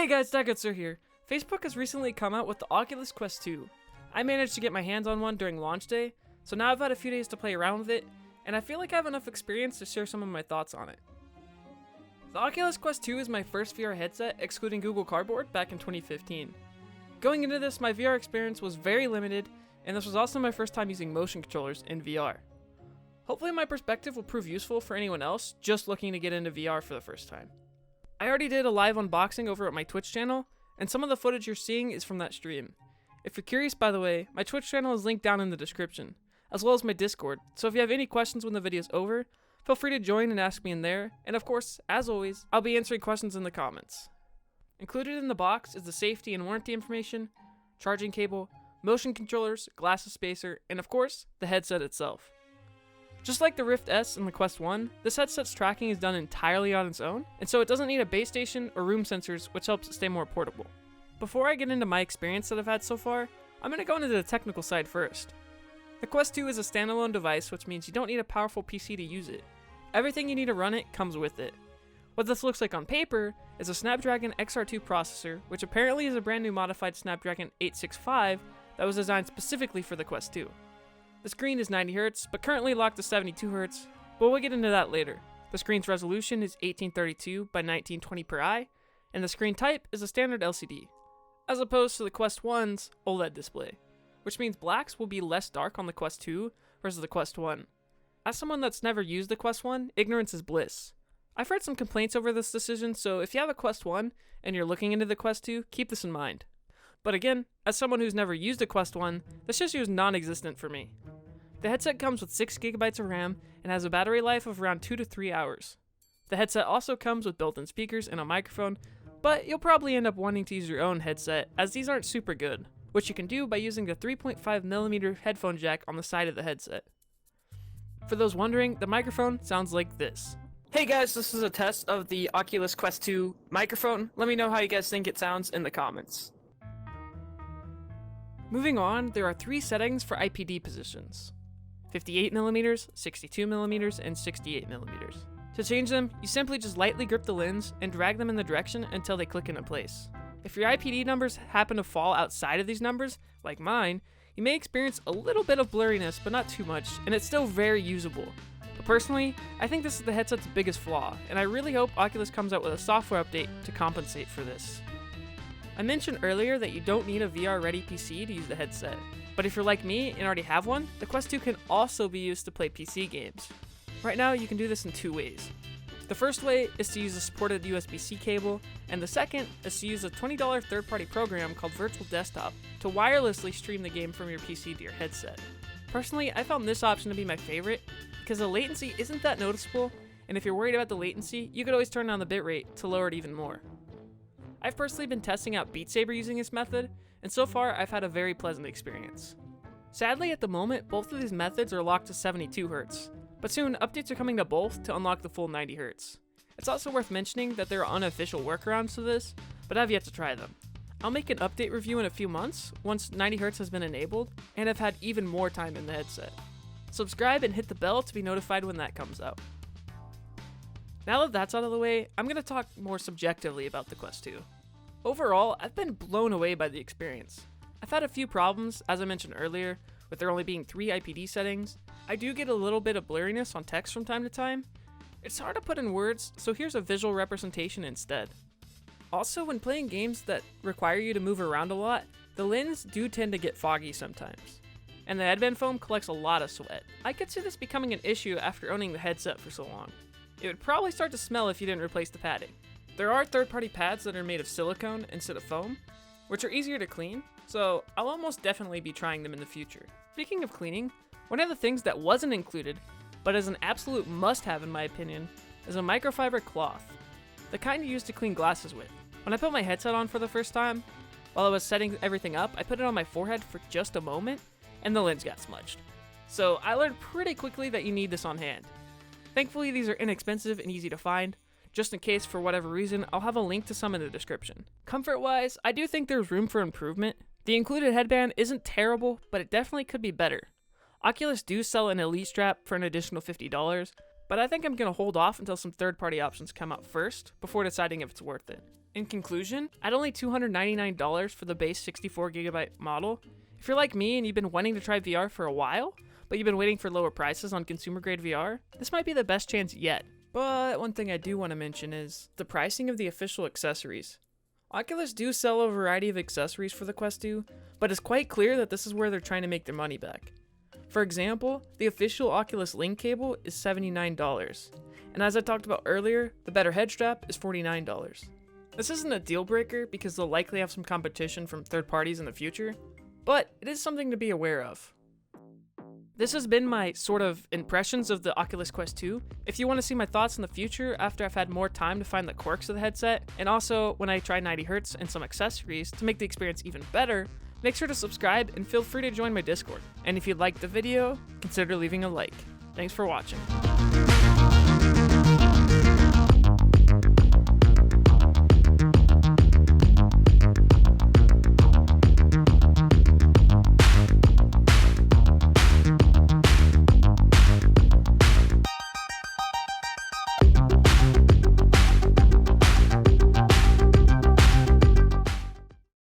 Hey guys, Sir here. Facebook has recently come out with the Oculus Quest 2. I managed to get my hands on one during launch day, so now I've had a few days to play around with it, and I feel like I have enough experience to share some of my thoughts on it. The Oculus Quest 2 is my first VR headset excluding Google Cardboard back in 2015. Going into this, my VR experience was very limited, and this was also my first time using motion controllers in VR. Hopefully my perspective will prove useful for anyone else just looking to get into VR for the first time. I already did a live unboxing over at my Twitch channel, and some of the footage you're seeing is from that stream. If you're curious, by the way, my Twitch channel is linked down in the description, as well as my Discord, so if you have any questions when the video's over, feel free to join and ask me in there, and of course, as always, I'll be answering questions in the comments. Included in the box is the safety and warranty information, charging cable, motion controllers, glasses spacer, and of course, the headset itself. Just like the Rift S and the Quest 1, this headset's tracking is done entirely on its own, and so it doesn't need a base station or room sensors, which helps it stay more portable. Before I get into my experience that I've had so far, I'm going to go into the technical side first. The Quest 2 is a standalone device, which means you don't need a powerful PC to use it. Everything you need to run it comes with it. What this looks like on paper is a Snapdragon XR2 processor, which apparently is a brand new modified Snapdragon 865 that was designed specifically for the Quest 2. The screen is 90Hz, but currently locked to 72Hz, but we'll get into that later. The screen's resolution is 1832 by 1920 per eye, and the screen type is a standard LCD, as opposed to the Quest 1's OLED display, which means blacks will be less dark on the Quest 2 versus the Quest 1. As someone that's never used the Quest 1, ignorance is bliss. I've heard some complaints over this decision, so if you have a Quest 1 and you're looking into the Quest 2, keep this in mind. But again, as someone who's never used a Quest 1, this issue is non-existent for me. The headset comes with 6GB of RAM and has a battery life of around 2 to 3 hours. The headset also comes with built-in speakers and a microphone, but you'll probably end up wanting to use your own headset as these aren't super good, which you can do by using the 3.5mm headphone jack on the side of the headset. For those wondering, the microphone sounds like this. Hey guys, this is a test of the Oculus Quest 2 microphone. Let me know how you guys think it sounds in the comments. Moving on, there are 3 settings for IPD positions: 58mm, 62mm, and 68mm. To change them, you simply just lightly grip the lens and drag them in the direction until they click into place. If your IPD numbers happen to fall outside of these numbers, like mine, you may experience a little bit of blurriness, but not too much, and it's still very usable. But personally, I think this is the headset's biggest flaw, and I really hope Oculus comes out with a software update to compensate for this. I mentioned earlier that you don't need a VR-ready PC to use the headset, but if you're like me and already have one, the Quest 2 can also be used to play PC games. Right now, you can do this in 2 ways. The first way is to use a supported USB-C cable, and the second is to use a $20 third-party program called Virtual Desktop to wirelessly stream the game from your PC to your headset. Personally, I found this option to be my favorite because the latency isn't that noticeable, and if you're worried about the latency, you could always turn down the bitrate to lower it even more. I've personally been testing out Beat Saber using this method, and so far I've had a very pleasant experience. Sadly, at the moment, both of these methods are locked to 72Hz, but soon updates are coming to both to unlock the full 90Hz. It's also worth mentioning that there are unofficial workarounds to this, but I've yet to try them. I'll make an update review in a few months once 90Hz has been enabled, and I've had even more time in the headset. Subscribe and hit the bell to be notified when that comes out. Now that that's out of the way, I'm going to talk more subjectively about the Quest 2. Overall, I've been blown away by the experience. I've had a few problems, as I mentioned earlier, with there only being 3 IPD settings. I do get a little bit of blurriness on text from time to time. It's hard to put in words, so here's a visual representation instead. Also, when playing games that require you to move around a lot, the lens do tend to get foggy sometimes, and the headband foam collects a lot of sweat. I could see this becoming an issue after owning the headset for so long. It would probably start to smell if you didn't replace the padding. There are third-party pads that are made of silicone instead of foam, which are easier to clean, so I'll almost definitely be trying them in the future. Speaking of cleaning, one of the things that wasn't included, but is an absolute must-have in my opinion, is a microfiber cloth, the kind you use to clean glasses with. When I put my headset on for the first time, while I was setting everything up, I put it on my forehead for just a moment, and the lens got smudged. So I learned pretty quickly that you need this on hand. Thankfully, these are inexpensive and easy to find. Just in case, for whatever reason, I'll have a link to some in the description. Comfort-wise, I do think there's room for improvement. The included headband isn't terrible, but it definitely could be better. Oculus do sell an Elite Strap for an additional $50, but I think I'm going to hold off until some third-party options come out first before deciding if it's worth it. In conclusion, at only $299 for the base 64GB model, if you're like me and you've been wanting to try VR for a while, but you've been waiting for lower prices on consumer grade VR, this might be the best chance yet. But one thing I do want to mention is the pricing of the official accessories. Oculus do sell a variety of accessories for the Quest 2, but it's quite clear that this is where they're trying to make their money back. For example, the official Oculus Link cable is $79, and as I talked about earlier, the better head strap is $49. This isn't a deal breaker because they'll likely have some competition from third parties in the future, but it is something to be aware of. This has been my sort of impressions of the Oculus Quest 2. If you want to see my thoughts in the future after I've had more time to find the quirks of the headset, and also when I try 90Hz and some accessories to make the experience even better, make sure to subscribe and feel free to join my Discord. And if you liked the video, consider leaving a like. Thanks for watching.